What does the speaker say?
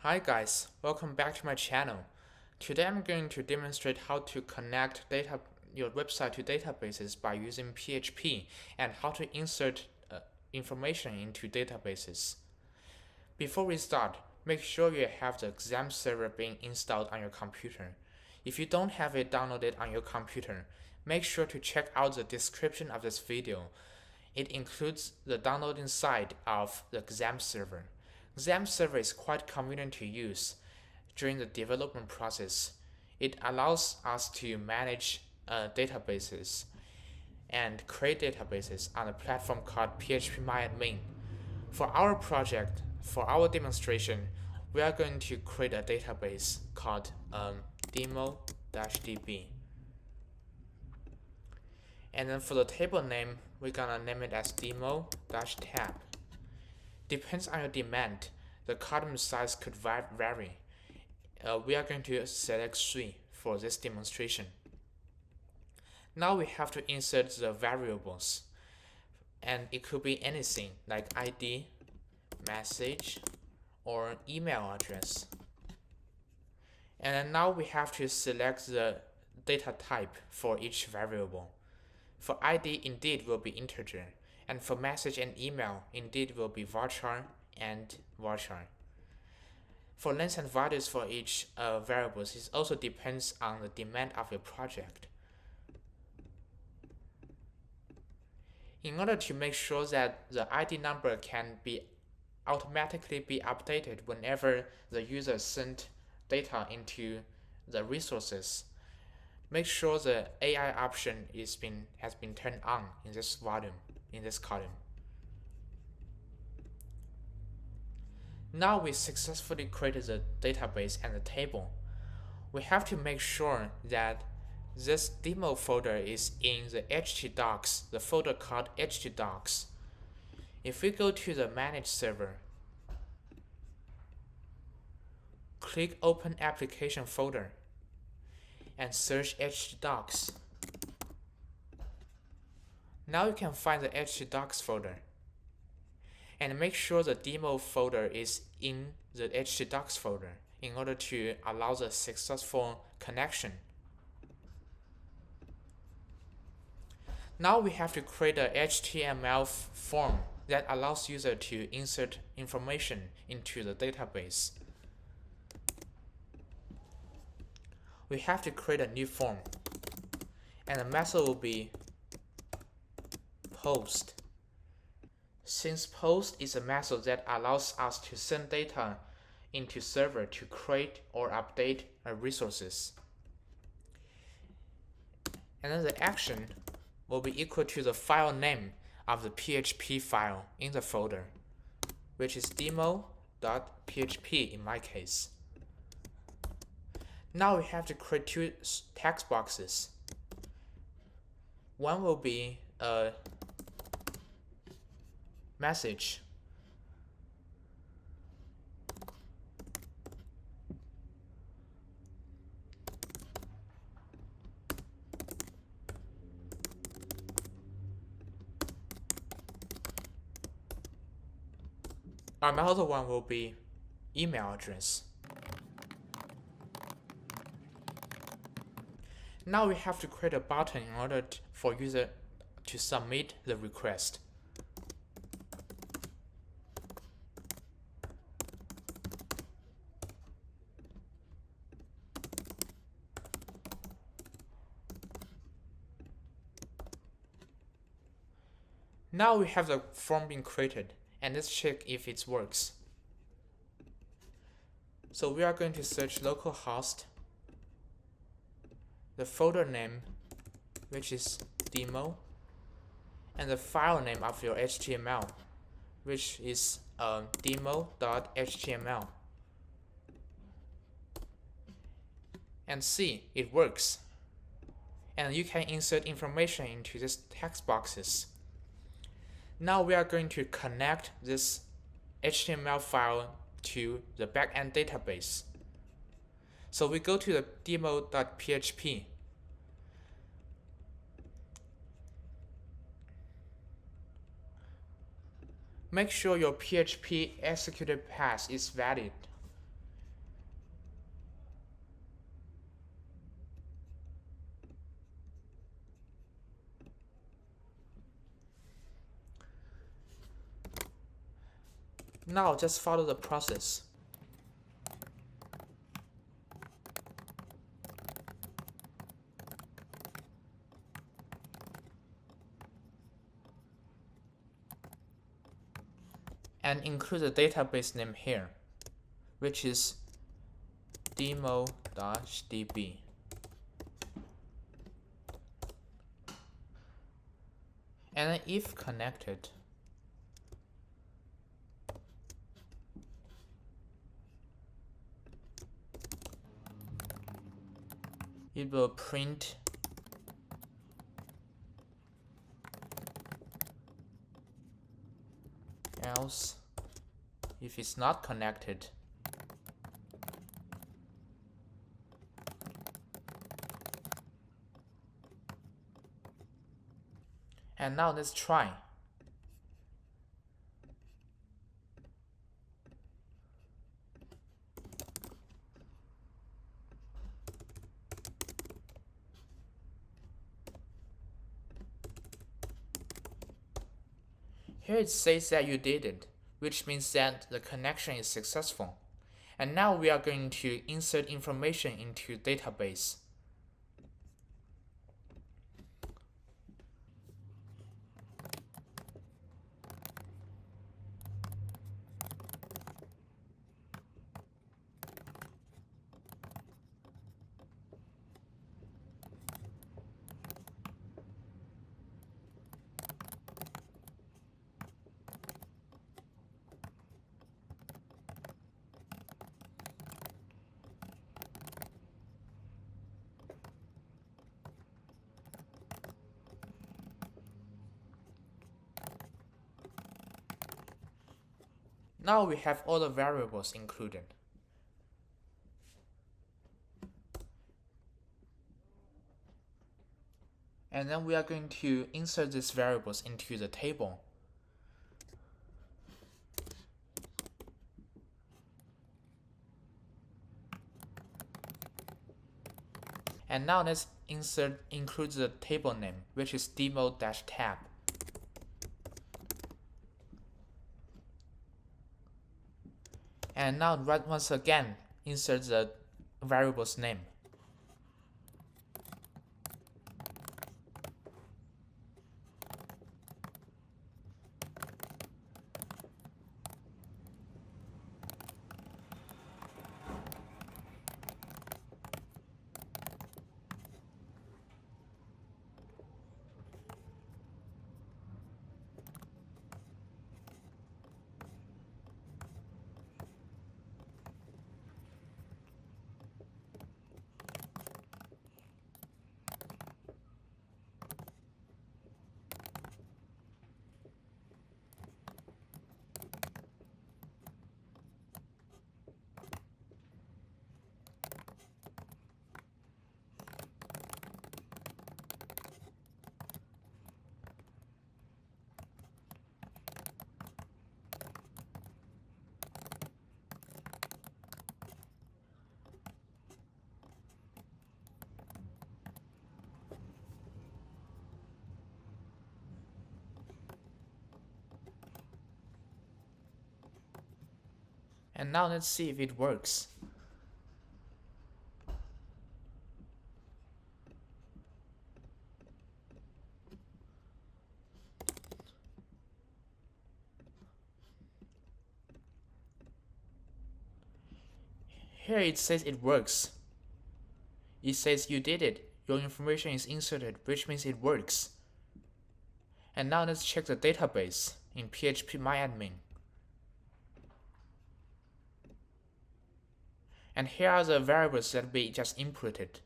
Hi guys, welcome back to my channel. Today I'm going to demonstrate how to connect your website to databases by using PHP and how to insert information into databases. Before we start, make sure you have the exam server being installed on your computer. If you don't have it downloaded on your computer, make sure to check out the description of this video. It includes the downloading site of the exam server. Exam server is quite convenient to use during the development process. It allows us to manage databases and create databases on a platform called PHP For our project, for our demonstration, we are going to create a database called demo-db. And then for the table name, we're gonna name it as demo-tab. Depends on your demand, the column size could vary. We are going to select 3 for this demonstration. Now we have to insert the variables, and it could be anything like ID, message, or email address. And then now we have to select the data type for each variable. For ID, indeed will be integer, and for message and email, indeed will be varchar and varchar. For length and values for each variables, it also depends on the demand of your project. In order to make sure that the ID number can be automatically be updated whenever the user sent data into the resources, make sure the AI option has been turned on in this column. Now we successfully created the database and the table. We have to make sure that this demo folder is in the htdocs, the folder called htdocs. If we go to the manage server, click open application folder and search htdocs. Now you can find the htdocs folder. And make sure the demo folder is in the htdocs folder in order to allow the successful connection. Now we have to create a HTML form that allows user to insert information into the database. We have to create a new form, and the method will be post. Since post is a method that allows us to send data into server to create or update resources. And then the action will be equal to the file name of the PHP file in the folder, which is demo.php in my case. Now we have to create 2 text boxes. One will be a message. Another one will be email address. Now we have to create a button in order for user to submit the request. Now we have the form being created, and let's check if it works. So we are going to search localhost, the folder name, which is demo, and the file name of your HTML, which is demo.html. And see, it works. And you can insert information into these text boxes. Now we are going to connect this HTML file to the backend database. So we go to the demo.php. Make sure your PHP executed path is valid. Now just follow the process. And include the database name here, which is demo-db. And then if connected, it will print else if it's not connected. And now let's try. Here it says that you did it, which means that the connection is successful. And now we are going to insert information into database. Now we have all the variables included. And then we are going to insert these variables into the table. And now let's include the table name, which is demo-tab. And now once again, insert the variable's name. And now let's see if it works. Here it says it works. It says you did it. Your information is inserted, which means it works. And now let's check the database in phpMyAdmin. And here are the variables that we just inputted.